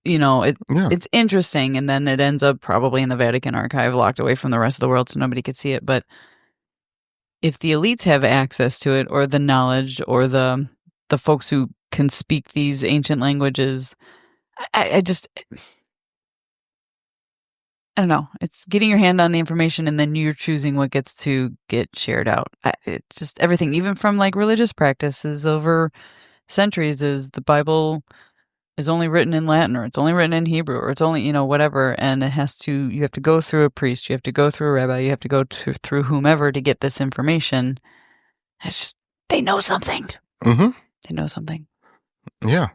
It's interesting, and then it ends up probably in the Vatican archive, locked away from the rest of the world so nobody could see it. But if the elites have access to it, or the knowledge, or the folks who can speak these ancient languages, I don't know. It's getting your hand on the information and then you're choosing what gets to get shared out. It's just everything, even from like religious practices over centuries, is the Bible is only written in Latin, or it's only written in Hebrew, or it's only, whatever. And you have to go through a priest, you have to go through a rabbi, you have to go through whomever to get this information. It's just, they know something. Mm-hmm. They know something. Yeah.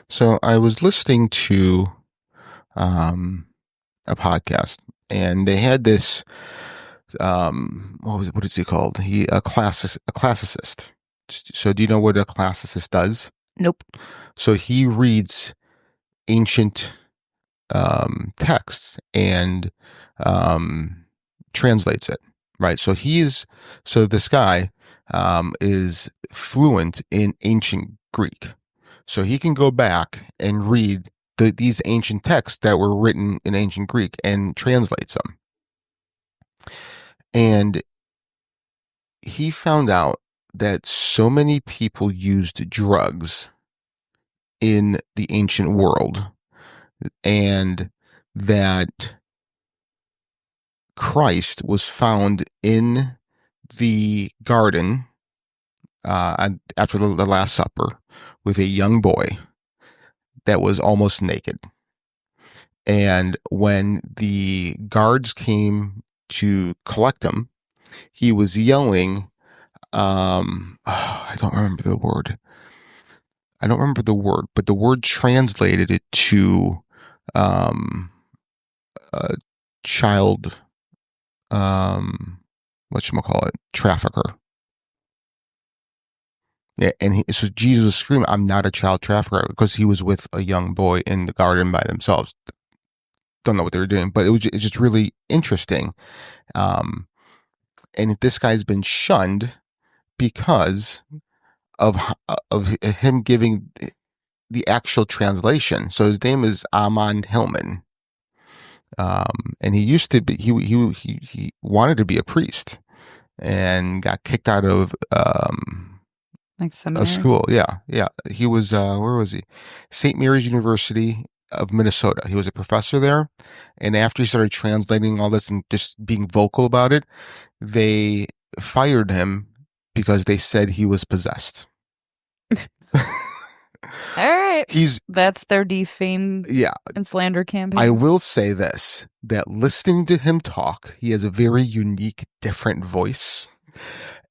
So I was listening to, a podcast, and they had this what is he called? A classicist. So do you know what a classicist does? Nope. So he reads ancient texts and translates it, right? So this guy is fluent in ancient Greek, so he can go back and read these ancient texts that were written in ancient Greek and translates them. And he found out that so many people used drugs in the ancient world, and that Christ was found in the garden after the Last Supper with a young boy that was almost naked. And when the guards came to collect him, he was yelling, I don't remember the word. But the word translated it to child, whatchamacallit, trafficker. Yeah, and so Jesus was screaming, "I'm not a child trafficker," because he was with a young boy in the garden by themselves. Don't know what they were doing, but it's just really interesting. And this guy's been shunned because of him giving the actual translation. So his name is Amon Hillman. And he used to be, he wanted to be a priest and got kicked out of seminary? school. Yeah. He was, where was he? St. Mary's University of Minnesota. He was a professor there. And after he started translating all this and just being vocal about it, they fired him because they said he was possessed. All right. That's their defame and slander campaign. I will say this, that listening to him talk, he has a very unique, different voice.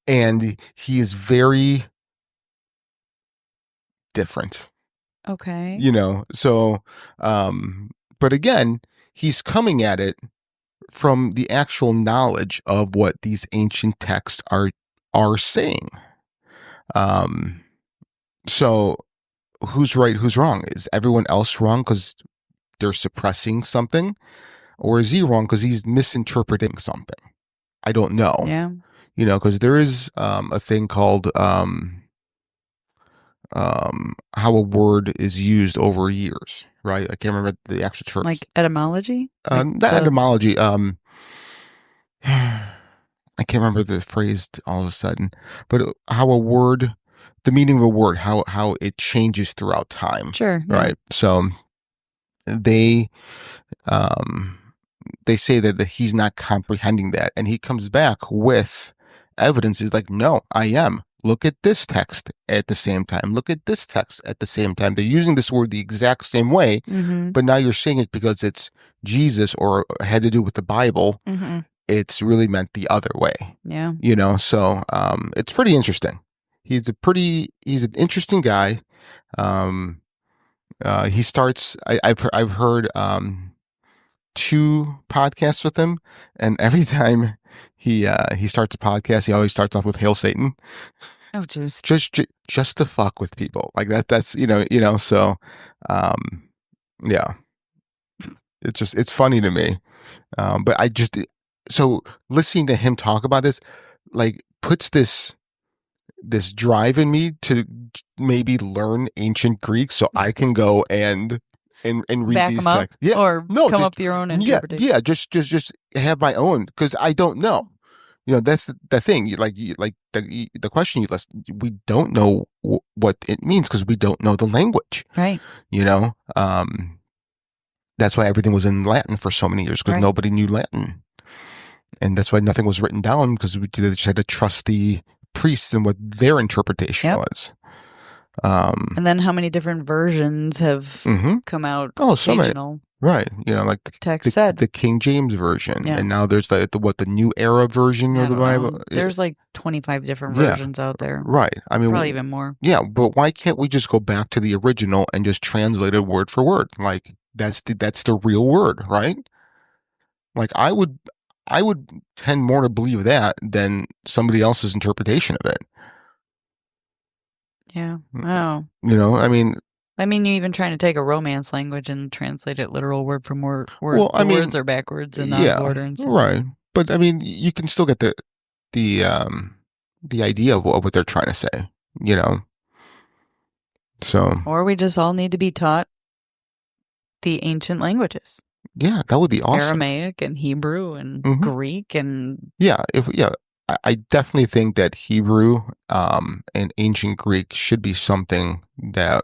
And he is very different. Okay. So, but again, he's coming at it from the actual knowledge of what these ancient texts are saying. So who's right, who's wrong? Is everyone else wrong because they're suppressing something? Or is he wrong because he's misinterpreting something? I don't know. Yeah. Because there is a thing called how a word is used over years, right? I can't remember the actual term. Like etymology? Not etymology. I can't remember the phrase all of a sudden, but how a word, the meaning of a word, how it changes throughout time. Sure. Right. Yeah. So they say that he's not comprehending that, and he comes back with evidence. He's like, no, I am. Look at this text at the same time. Look at this text at the same time. They're using this word the exact same way, but now you're saying it because it's Jesus or had to do with the Bible. It's really meant the other way. Yeah. So it's pretty interesting. He's an interesting guy. He starts, I've heard 2 podcasts with him, and every time he starts a podcast, he always starts off with "Hail Satan." Oh, just to fuck with people like that. That's so yeah, it's funny to me. But so listening to him talk about this, like, puts this drive in me to maybe learn ancient Greek so I can go and read back these them texts. Up, or come up with your own interpretation. Yeah, just have my own, because I don't know. That's the thing. The question you list, we don't know what it means because we don't know the language. Right. That's why everything was in Latin for so many years, because nobody knew Latin. And that's why nothing was written down, because they just had to trust the priests and what their interpretation was. And then how many different versions have come out? Oh, so many. Right. Like the text said. The King James version. Yeah. And now there's the New Era version of the Bible. There's like 25 different versions out there. Right. I mean, probably even more. Yeah. But why can't we just go back to the original and just translate it word for word? Like, that's the real word, right? Like, I would tend more to believe that than somebody else's interpretation of it. Yeah. Wow. I mean, you're even trying to take a Romance language and translate it literal word for word. Well, words are backwards and out of order and stuff. Right. But I mean, you can still get the idea of what they're trying to say. So. Or we just all need to be taught the ancient languages. Yeah, that would be awesome. Aramaic and Hebrew and Greek and I definitely think that Hebrew and ancient Greek should be something that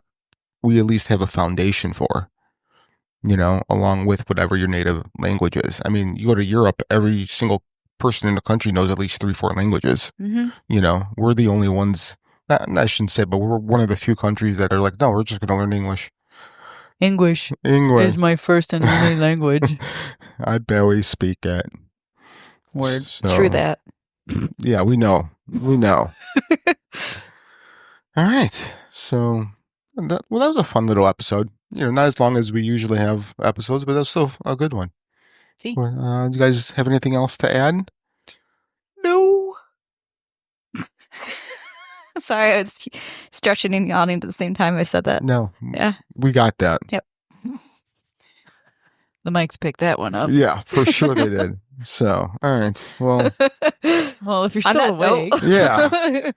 we at least have a foundation for, along with whatever your native language is. I mean, you go to Europe, every single person in the country knows at least 3-4 languages. We're the only ones, I shouldn't say, but we're one of the few countries that are like, no, we're just going to learn English. English is my first and only language. I barely speak it. Word. So, true that. Yeah, we know. All right. So, that was a fun little episode. Not as long as we usually have episodes, but that's still a good one. Do you guys have anything else to add? No. Sorry, I was stretching and yawning at the same time I said that. No. Yeah. We got that. Yep. The mics picked that one up. Yeah, for sure they did. So, all right. Well, well, if you're still awake. Yeah.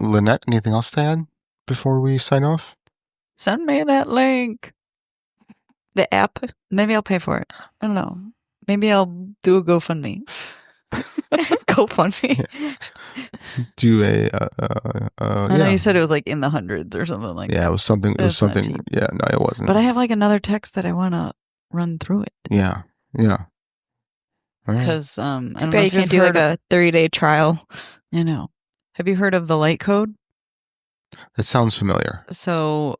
Lynette, anything else to add before we sign off? Send me that link. The app? Maybe I'll pay for it. I don't know. Maybe I'll do a GoFundMe. GoFundMe. Do a I know you said it was like in the hundreds or something like that. Yeah, it was something. It was something. Yeah, no, it wasn't. But I have like another text that I want to run through it. Yeah. Because I Too don't bad know you if can't you've do like heard a 30-day trial. I know. Have you heard of the light code? That sounds familiar. So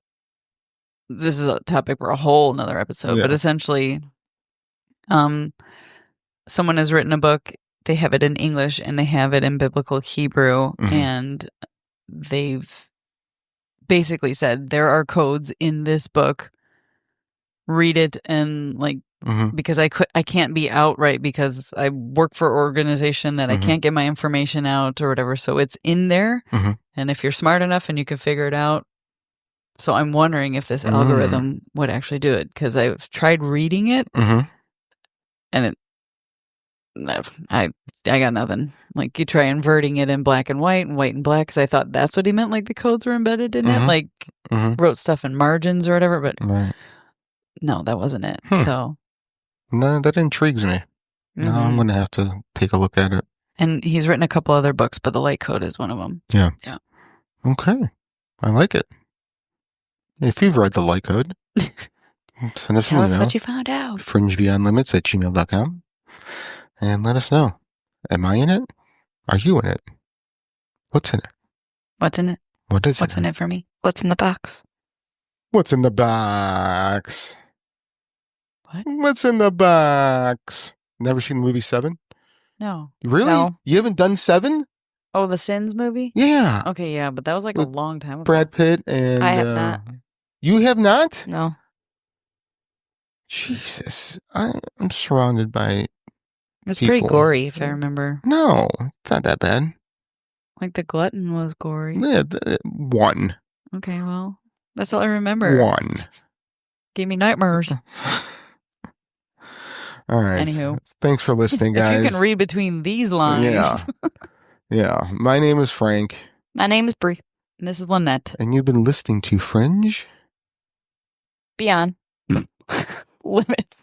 this is a topic for a whole nother episode, but essentially, someone has written a book. They have it in English and they have it in biblical Hebrew, and they've basically said there are codes in this book. Read it and because I can't be outright because I work for an organization that I can't get my information out or whatever. So it's in there, and if you're smart enough and you can figure it out. So I'm wondering if this algorithm would actually do it, because I've tried reading it, and I got nothing. Like, you try inverting it in black and white and black, because I thought that's what he meant, like the codes were embedded in it, like wrote stuff in margins or whatever, but no, that wasn't it. So no, that intrigues me. No, I'm going to have to take a look at it. And he's written a couple other books, but the light code is one of them. Yeah. Okay. I like it. If you've read the light code, send us Tell an us email. what you found out. fringebeyondlimits@gmail.com, and let us know. Am I in it? Are you in it? What's in it? What's in it? What is What's in it for me? What's in the box? What's in the box? What? What's in the box? Never seen the movie 7? No. Really? No. You haven't done 7? Oh, the Sins movie? Yeah. Okay, yeah, but that was like a long time ago. Brad Pitt and... I have not. You have not? No. Jesus. I'm surrounded by... It's pretty people. gory, if I remember. No, it's not that bad. Like, the glutton was gory. Yeah, 1. Okay, well, that's all I remember. 1. Gave me nightmares. All right. Anywho. Thanks for listening, guys. If you can read between these lines. Yeah. Yeah. My name is Frank. My name is Bree. And this is Lynette. And you've been listening to Fringe Beyond Limits.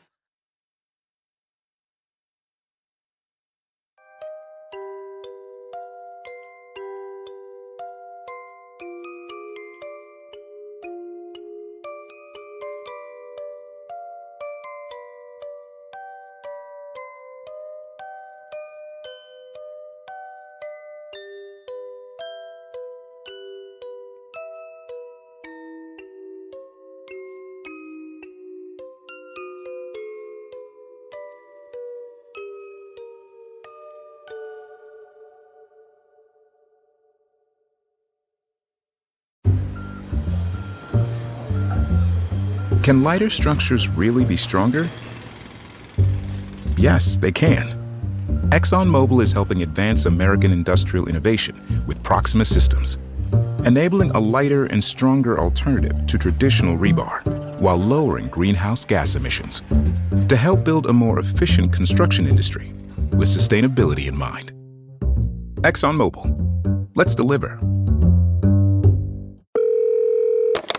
Can lighter structures really be stronger? Yes, they can. ExxonMobil is helping advance American industrial innovation with Proxima systems, enabling a lighter and stronger alternative to traditional rebar while lowering greenhouse gas emissions to help build a more efficient construction industry with sustainability in mind. ExxonMobil. Let's deliver.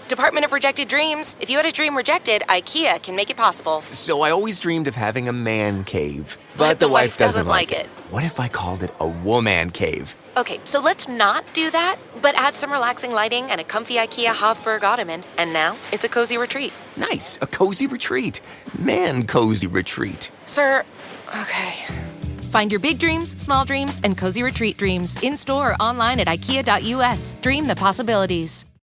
Department of Rejected Dreams. If you had a dream rejected, IKEA can make it possible. So I always dreamed of having a man cave. But the wife doesn't like it. What if I called it a woman cave? Okay, so let's not do that, but add some relaxing lighting and a comfy IKEA Hofburg ottoman, and now it's a cozy retreat. Nice, a cozy retreat. Man cozy retreat. Sir, okay. Find your big dreams, small dreams, and cozy retreat dreams in-store or online at ikea.us. Dream the possibilities.